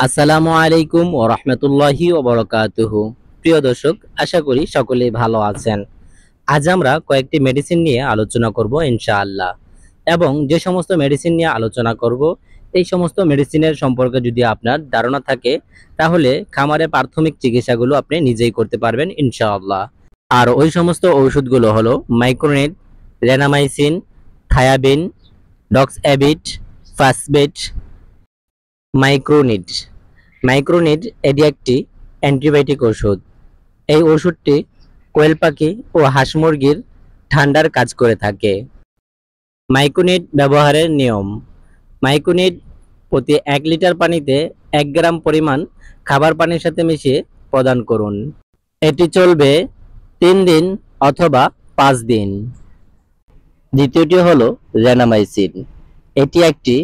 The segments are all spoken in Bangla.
আসসালামু আলাইকুম ওয়া রাহমাতুল্লাহি ওয়া বারাকাতুহু। প্রিয় দর্শক, আশা করি সকলেই ভালো আছেন। আজ আমরা কয়েকটি মেডিসিন নিয়ে আলোচনা করব ইনশাআল্লাহ। এবং যে সমস্ত মেডিসিন নিয়ে আলোচনা করব, এই সমস্ত মেডিসিনের সম্পর্কে যদি আপনার ধারণা থাকে, তাহলে খামারে প্রাথমিক চিকিৎসাগুলো আপনি নিজেই করতে পারবেন ইনশাআল্লাহ। আর ওই সমস্ত ঔষধগুলো হলো মাইক্রোনিট, রেনামাইসিন, থায়াবিন, ডক্সএবিট, ফাসবেট, মাইক্রোনিট। মাইক্রোনিট এটি একটি অ্যান্টিবায়োটিক ওষুধ। এই ওষুধটি কোয়েল পাখি ও হাঁস মুরগির ঠান্ডার কাজ করে থাকে। মাইক্রোনিট ব্যবহারের নিয়ম: মাইক্রোনিট প্রতি 1 লিটার পানিতে 1 গ্রাম পরিমাণ খাবার পানির সাথে মিশিয়ে প্রদান করুন। এটি চলবে 3 দিন অথবা 5 দিন। দ্বিতীয়টি হলো রেনামাইসিন। এটি একটি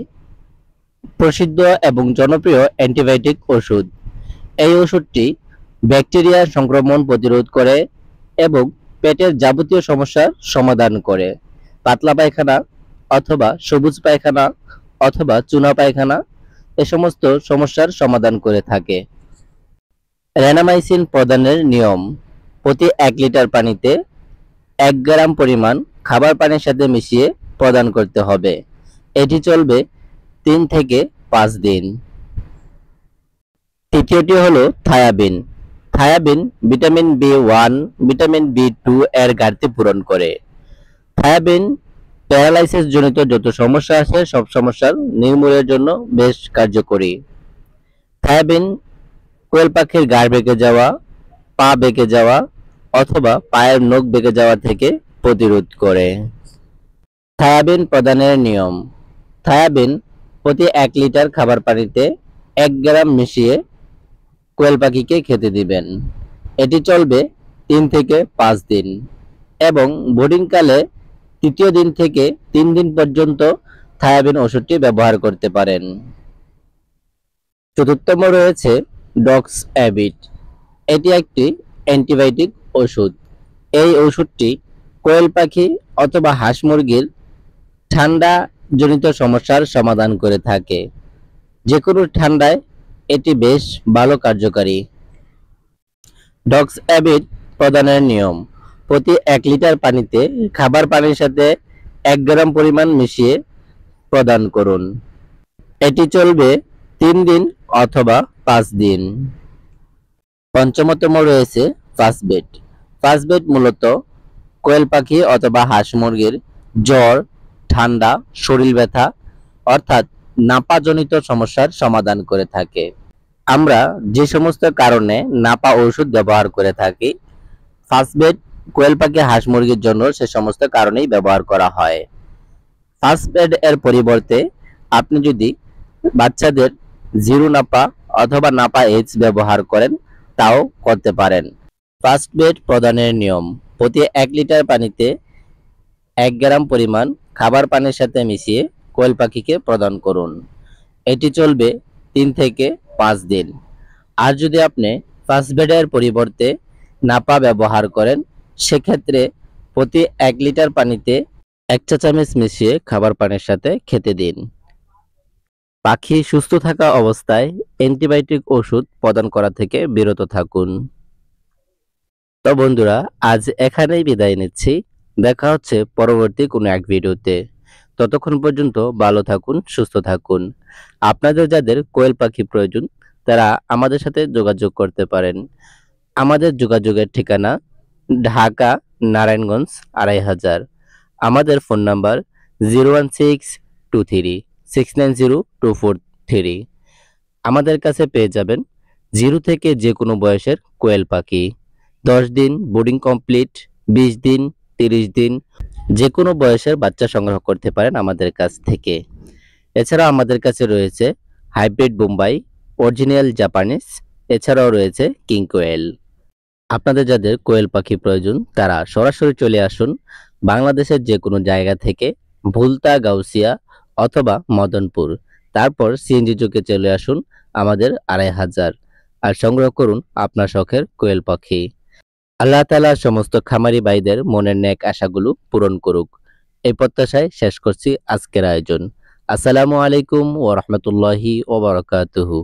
প্রসিদ্ধ এবং জনপ্রিয় অ্যান্টিবায়োটিক ওষুধ। এই ওষুধটি ব্যাকটেরিয়া সংক্রমণ প্রতিরোধ করে এবং পেটের যাবতীয় সমস্যার সমাধান করে। পাতলা পায়খানা অথবা সবুজ পায়খানা অথবা চুনা পায়খানা এ সমস্ত সমস্যার সমাধান করে থাকে। রেনামাইসিন প্রদানের নিয়ম: প্রতি 1 লিটার পানিতে 1 গ্রাম পরিমাণ খাবার পানির সাথে মিশিয়ে প্রদান করতে হবে। এটি চলবে 3 থেকে 5 দিন। তৃতীয়টি হলো থায়াবিন। থায়াবিন ভিটামিন বি1, ভিটামিন বি2 এর ঘাটতি পূরণ করে। থায়াবিন প্যারালাইসিস জনিত যত সমস্যা আছে সব সমস্যার নির্মূলের জন্য বেশ কার্যকরী। থায়াবিন কোয়েল পাখির ঘাড় বেঁকে যাওয়া, পা বেঁকে যাওয়া অথবা পায়ের নখ বেঁকে যাওয়া থেকে প্রতিরোধ করে। থায়াবিন প্রদানের নিয়ম: থায়াবিন প্রতি 1 লিটার খাবার পানিতে 1 গ্রাম মিশিয়ে কোয়েল পাখিকে খেতে দিবেন। এটি চলবে 3 থেকে 5 দিন এবং বোর্ডিংকালে 3য় দিন থেকে 3 দিন পর্যন্ত থায়াবিন ওষুধটি ব্যবহার করতে পারেন। চতুর্থতম রয়েছে ডক্সএবিট। এটি একটি অ্যান্টিবায়োটিক ওষুধ। এই ওষুধটি কোয়েল পাখি অথবা হাঁস মুরগির ঠান্ডা জনিত সমস্যার সমাধান করে থাকে। যে কোনো ঠান্ডায় এটি বেশ ভালো কার্যকারী। ডক্সএবিট প্রদানের নিয়ম: প্রতি 1 লিটার পানিতে খাবার পানির সাথে 1 গ্রাম পরিমাণ মিশিয়ে প্রদান করুন। এটি চলবে 3 দিন অথবা 5 দিন। পঞ্চমতম রয়েছে ফাসবেট। ফাসবেট মূলত কোয়েল পাখি অথবা হাঁস মুরগির জ্বর, ঠান্ডা, শরীর ব্যথা অর্থাৎ নাপাজনিত সমস্যার সমাধান করে থাকে। আমরা যে সমস্ত কারণে নাপা ওষুধ ব্যবহার করে থাকি, ফাসবেট কোয়েল পাখি হাঁস মুরগির জন্য সে সমস্ত কারণেই ব্যবহার করা হয়। ফাসবেট এর পরিবর্তে আপনি যদি বাচ্চাদের জিরো নাপা অথবা নাপা এইচ ব্যবহার করেন তাও করতে পারেন। ফাসবেট প্রদানের নিয়ম: প্রতি 1 লিটার পানিতে 1 গ্রাম পরিমাণ খাবার পানির সাথে মিশিয়ে কোয়েল পাখিকে প্রদান করুন। এটি চলবে 3 থেকে 5 দিন। আর যদি আপনি ফাসবেটের পরিবর্তে নাপা ব্যবহার করেন, সেক্ষেত্রে প্রতি 1 লিটার পানিতে 1 চা চামচ মিশিয়ে খাবার পানির সাথে খেতে দিন। পাখি সুস্থ থাকা অবস্থায় অ্যান্টিবায়োটিক ওষুধ প্রদান করা থেকে বিরত থাকুন। তো বন্ধুরা, আজ এখানেই বিদায় নিচ্ছি। দেখা হচ্ছে পরবর্তী কোনো এক ভিডিওতে। ততক্ষণ পর্যন্ত ভালো থাকুন, সুস্থ থাকুন। আপনাদের যাদের কোয়েল পাখি প্রয়োজন তারা আমাদের সাথে যোগাযোগ করতে পারেন। আমাদের যোগাযোগের ঠিকানা ঢাকা নারায়ণগঞ্জ 2500। আমাদের ফোন নাম্বার 01623690243। আমাদের কাছে পেয়ে যাবেন 0 থেকে যে কোনো বয়সের কোয়েল পাখি। 10 দিন বোর্ডিং কমপ্লিট, 20 দিন, 30 দিন যে কোনো বয়সের বাচ্চা সংগ্রহ করতে পারেন আমাদের কাছ থেকে। এছাড়াও আমাদের কাছে রয়েছে হাইব্রিড বোম্বাই, অরিজিনাল জাপানিজ, এছাড়াও রয়েছে কিং কোয়েল। আপনাদের যাদের কোয়েল পাখি প্রয়োজন তারা সরাসরি চলে আসুন বাংলাদেশের যে কোনো জায়গা থেকে, ভুলতা, গাউসিয়া অথবা মদনপুর। তারপর সিএনজি যোগে চলে আসুন আমাদের 2500 আর সংগ্রহ করুন আপনার শখের কোয়েল পাখি। আল্লাহ তাআলা সমস্ত খামারি ভাইদের মনের নেক আশাগুলো পূরণ করুক, এই প্রত্যাশায় শেষ করছি আজকের আয়োজন। আসসালামু আলাইকুম ওয়া রাহমাতুল্লাহি ওয়া বারাকাতুহু।